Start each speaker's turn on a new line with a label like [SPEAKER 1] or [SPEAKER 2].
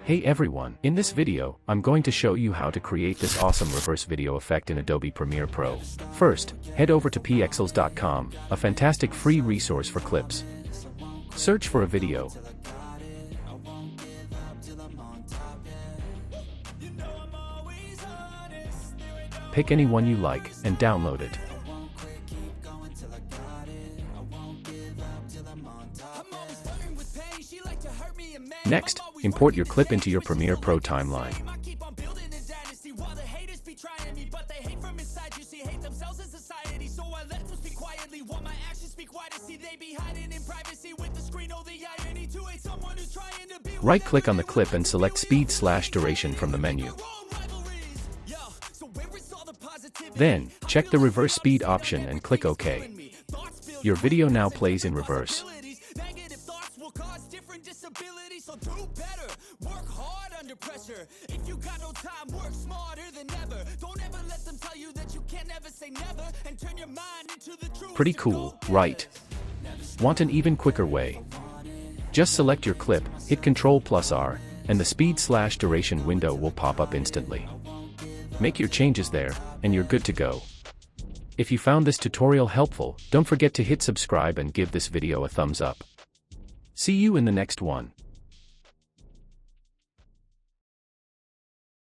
[SPEAKER 1] Hey everyone, in this video, I'm going to show you how to create this awesome reverse video effect in Adobe Premiere Pro. First, head over to pxels.com, a fantastic free resource for clips. Search for a video. Pick any one you like, and download it. Next, import your clip into your Premiere Pro timeline. Right-click on the clip and select Speed/Duration from the menu. Then, check the reverse speed option and click OK. Your video now plays in reverse.
[SPEAKER 2] So do better, work hard under pressure. If you got no time, work smarter than ever. Don't ever let them tell you that you can't ever say never, and turn your mind into the truth.
[SPEAKER 1] Pretty cool, right? Want an even quicker way? Just select your clip, hit Ctrl+R, and the Speed/Duration window will pop up instantly. Make your changes there, and you're good to go. If you found this tutorial helpful, don't forget to hit subscribe and give this video a thumbs up. See you in the next one.